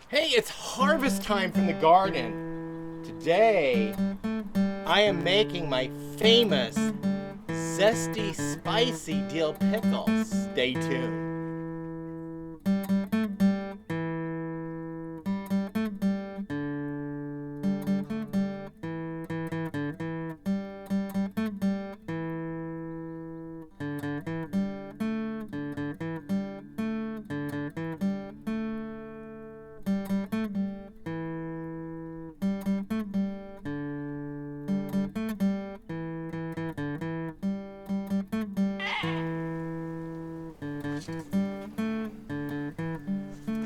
Hey, it's harvest time from the garden. Today, I am making my famous zesty spicy dill pickles. Stay tuned.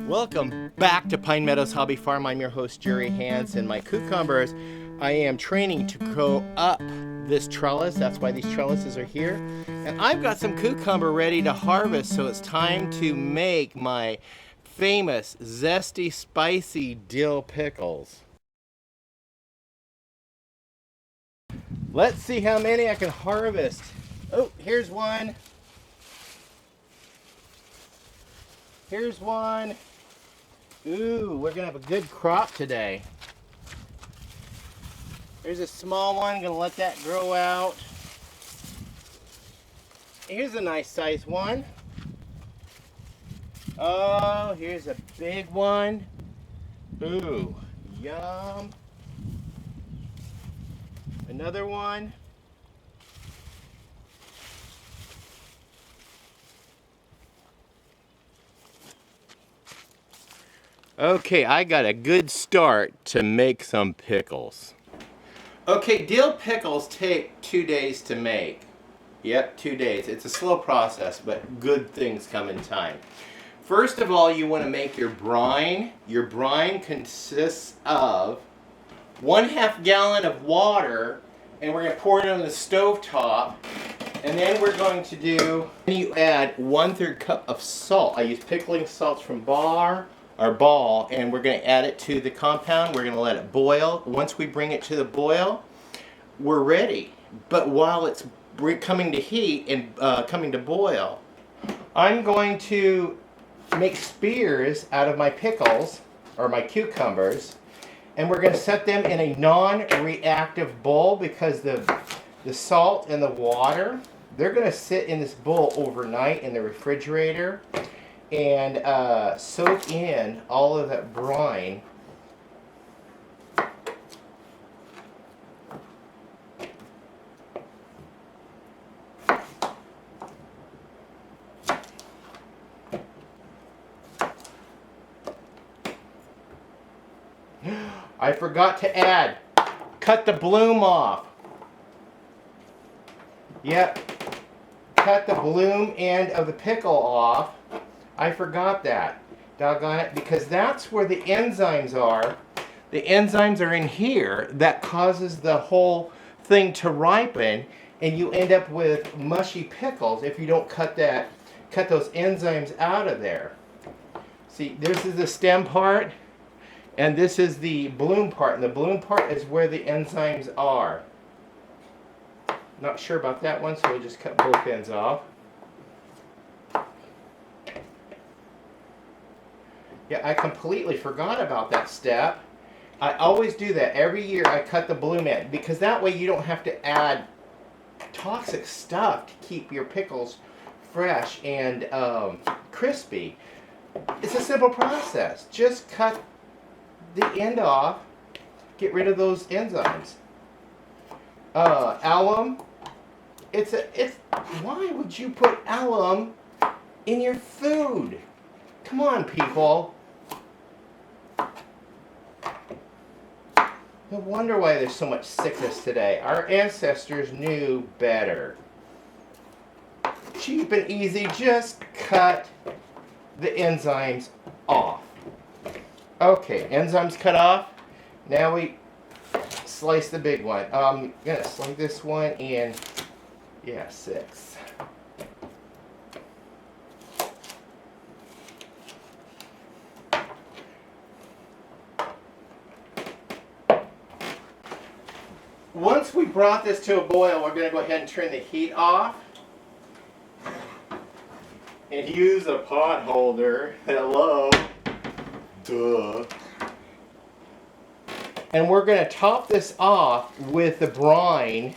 Welcome back to Pine Meadows Hobby Farm. I'm your host, Jerry Hansen. My cucumbers, I am training to grow up this trellis. That's why these trellises are here. And I've got some cucumber ready to harvest, so it's time to make my famous zesty spicy dill pickles. Let's see how many I can harvest. Oh, here's one. Here's one. Ooh, we're gonna have a good crop today. Here's a small one, gonna let that grow out. Here's a nice size one. Oh, here's a big one. Ooh, yum. Another one. Okay, I got a good start to make some pickles. Okay, dill pickles take 2 days to make. Yep, 2 days. It's a slow process, but good things come in time. First of all, you want to make your brine. Your brine consists of 1/2 gallon of water, and we're going to pour it on the stove top. And then we're going to you add 1/3 cup of salt. I use pickling salts from Ball, and we're going to add it to the compound. We're going to let it boil. Once we bring it to the boil, we're ready. But while it's coming to heat and coming to boil, I'm going to make spears out of my pickles, or my cucumbers, and we're going to set them in a non-reactive bowl because the salt and the water, they're going to sit in this bowl overnight in the refrigerator and soak in all of that brine. I forgot to cut the bloom off. Yep, cut the bloom end of the pickle off. I forgot that. Doggone it, because that's where the enzymes are. The enzymes are in here that causes the whole thing to ripen, and you end up with mushy pickles if you don't cut those enzymes out of there. See, this is the stem part, and this is the bloom part, and the bloom part is where the enzymes are. Not sure about that one, so we just cut both ends off. Yeah, I completely forgot about that step. I always do that. Every year I cut the bloom end, because that way you don't have to add toxic stuff to keep your pickles fresh and crispy. It's a simple process. Just cut the end off, get rid of those enzymes. Alum. Why would you put alum in your food? Come on, people. No wonder why there's so much sickness today. Our ancestors knew better. Cheap and easy, just cut the enzymes off. Okay, enzymes cut off. Now we slice the big one. I'm gonna slice this one in, 6. Once we brought this to a boil, we're going to go ahead and turn the heat off and use a pot holder. Hello. Duh. And we're going to top this off with the brine.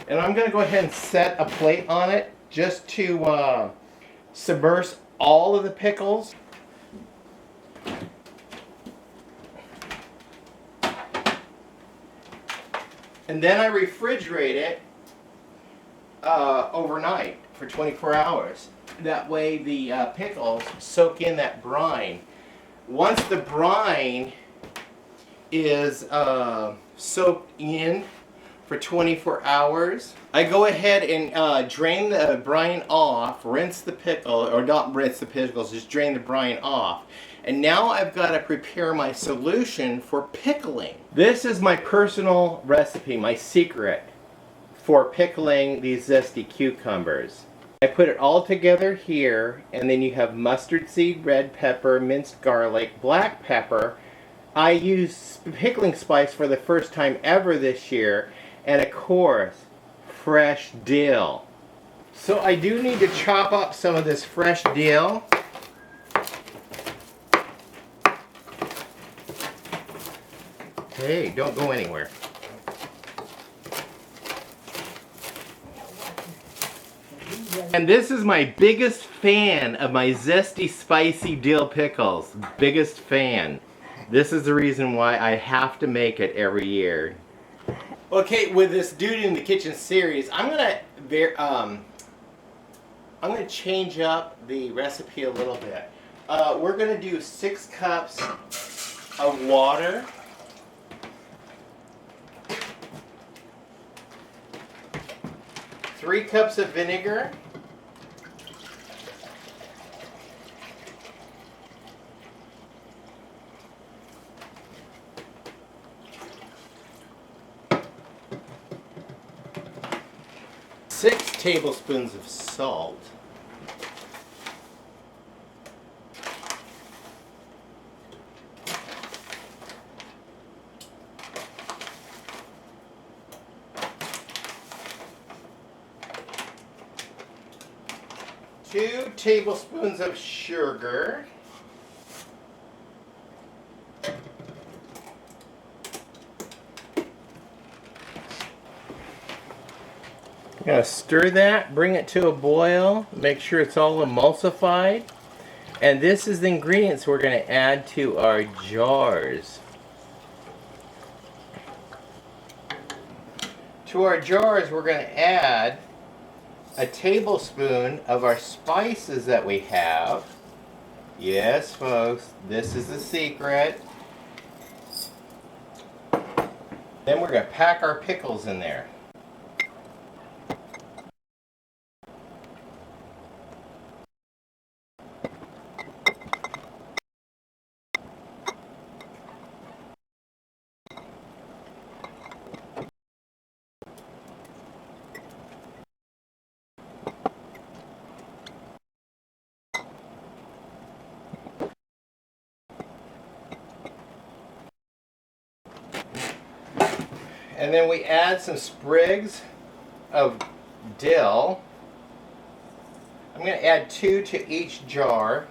And I'm going to go ahead and set a plate on it just to submerge all of the pickles. And then I refrigerate it overnight for 24 hours. That way the pickles soak in that brine. Once the brine is soaked in for 24 hours, I go ahead and drain the brine off, rinse the pickle, or not rinse the pickles, just drain the brine off. And now I've got to prepare my solution for pickling. This is my personal recipe, my secret for pickling these zesty cucumbers. I put it all together here, and then you have mustard seed, red pepper, minced garlic, black pepper. I used pickling spice for the first time ever this year, and of course, fresh dill. So I do need to chop up some of this fresh dill. Hey, don't go anywhere. And this is my biggest fan of my zesty spicy dill pickles. Biggest fan. This is the reason why I have to make it every year. Okay, with this Dude in the Kitchen series, I'm gonna change up the recipe a little bit. We're gonna do 6 cups of water. 3 cups of vinegar. 6 tablespoons of salt. 2 tablespoons of sugar. I'm going to stir that, bring it to a boil, make sure it's all emulsified. And this is the ingredients we're going to add to our jars. To our jars, we're going to add a tablespoon of our spices that we have. Yes, folks, this is the secret. Then we're going to pack our pickles in there. And then we add some sprigs of dill. I'm going to add 2 to each jar.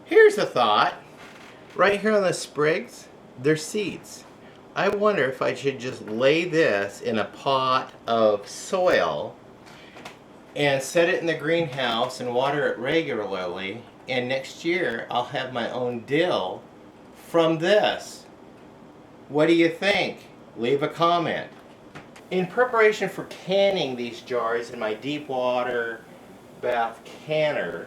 Here's a thought. Right here on the sprigs, they're seeds. I wonder if I should just lay this in a pot of soil and set it in the greenhouse and water it regularly, and next year I'll have my own dill from this. What do you think? Leave a comment. In preparation for canning these jars in my deep water bath canner,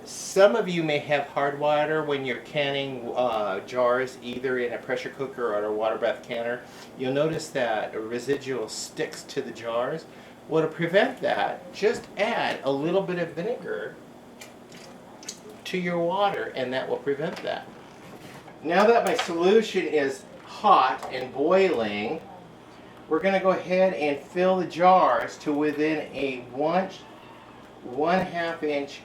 some of you may have hard water when you're canning jars either in a pressure cooker or a water bath canner. You'll notice that a residual sticks to the jars. Well, to prevent that, just add a little bit of vinegar to your water, and that will prevent that. Now that my solution is hot and boiling, we're going to go ahead and fill the jars to within a 1/2 inch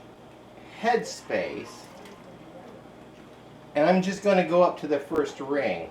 head space. And I'm just going to go up to the first ring.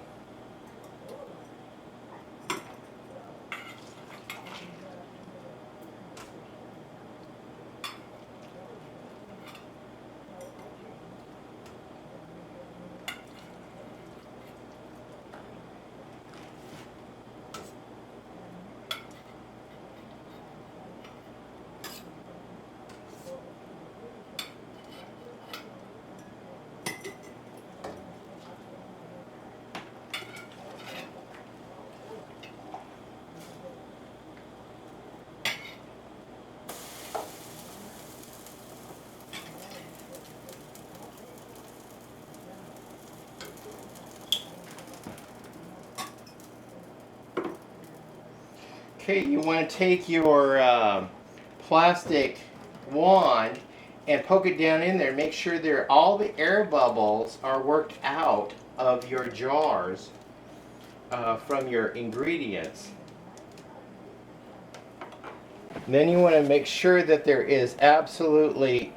Okay, you want to take your plastic wand and poke it down in there. Make sure all the air bubbles are worked out of your jars from your ingredients. And then you want to make sure that there is absolutely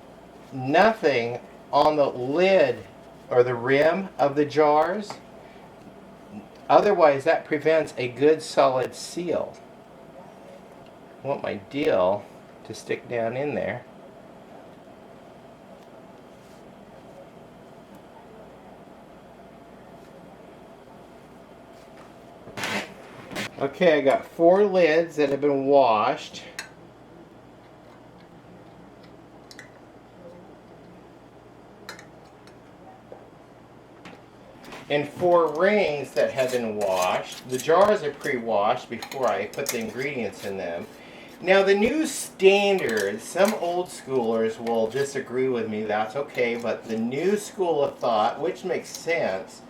nothing on the lid or the rim of the jars. Otherwise, that prevents a good solid seal. I want my dill to stick down in there. Okay, I got 4 lids that have been washed. And 4 rings that have been washed. The jars are pre-washed before I put the ingredients in them. Now the new standard, some old schoolers will disagree with me, that's okay, but the new school of thought, which makes sense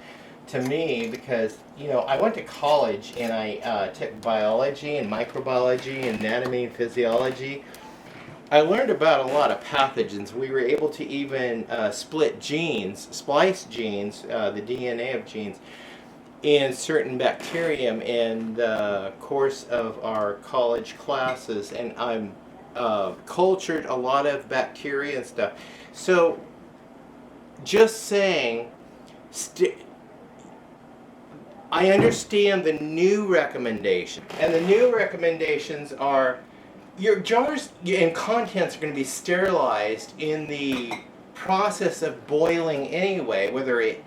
to me because, you know, I went to college and I took biology and microbiology and anatomy and physiology. I learned about a lot of pathogens. We were able to even split genes, splice genes, the DNA of genes, in certain bacterium in the course of our college classes, and I'm cultured a lot of bacteria and stuff. So just saying, I understand the new recommendation, and the new recommendations are your jars and contents are going to be sterilized in the process of boiling anyway, whether it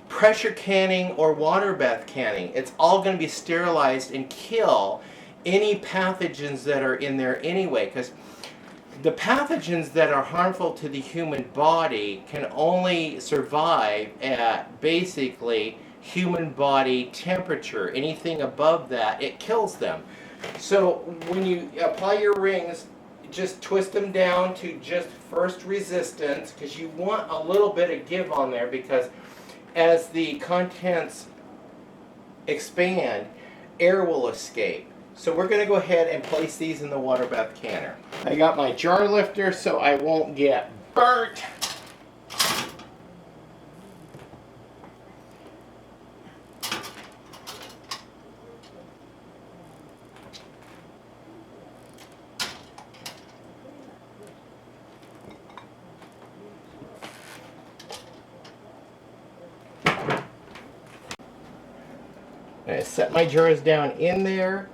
pressure canning or water bath canning. It's all going to be sterilized and kill any pathogens that are in there anyway, because the pathogens that are harmful to the human body can only survive at basically human body temperature. Anything above that, it kills them. So when you apply your rings, just twist them down to just first resistance, because you want a little bit of give on there, because as the contents expand, air will escape. So we're going to go ahead and place these in the water bath canner. I got my jar lifter so I won't get burnt. I set my jars down in there,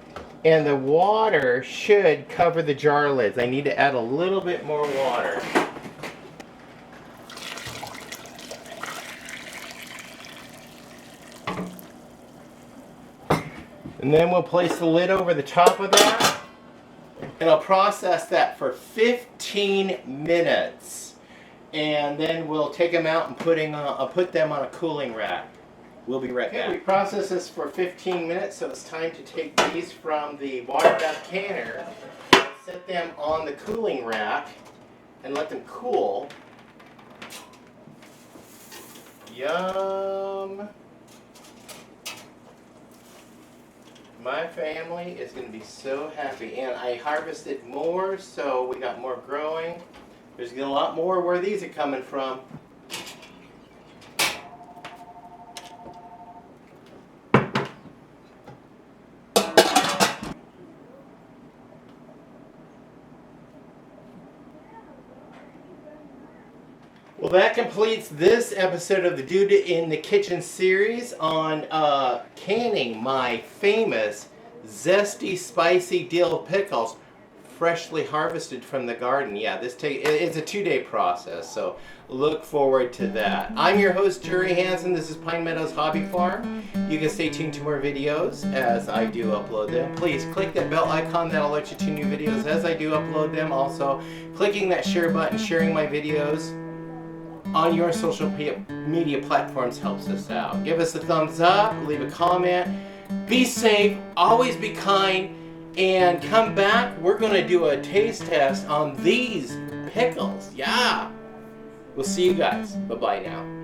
and the water should cover the jar lids. I need to add a little bit more water. And then we'll place the lid over the top of that, and I'll process that for 15 minutes. And then we'll take them out and put them on a cooling rack. We'll be right back. We process this for 15 minutes, so it's time to take these from the water bath canner and set them on the cooling rack and let them cool. Yum! My family is going to be so happy. And I harvested more, so we got more growing. There's a lot more where these are coming from. Well, that completes this episode of the Dude in the Kitchen series on canning my famous zesty, spicy dill pickles, freshly harvested from the garden. Yeah, it's a 2-day process, so look forward to that. I'm your host, Jerry Hansen. This is Pine Meadows Hobby Farm. You can stay tuned to more videos as I do upload them. Please click that bell icon. That'll let you to new videos as I do upload them. Also, clicking that share button, sharing my videos on your social media platforms helps us out. Give us a thumbs up, leave a comment, be safe, always be kind, and come back. We're going to do a taste test on these pickles. Yeah. We'll see you guys. Bye-bye now.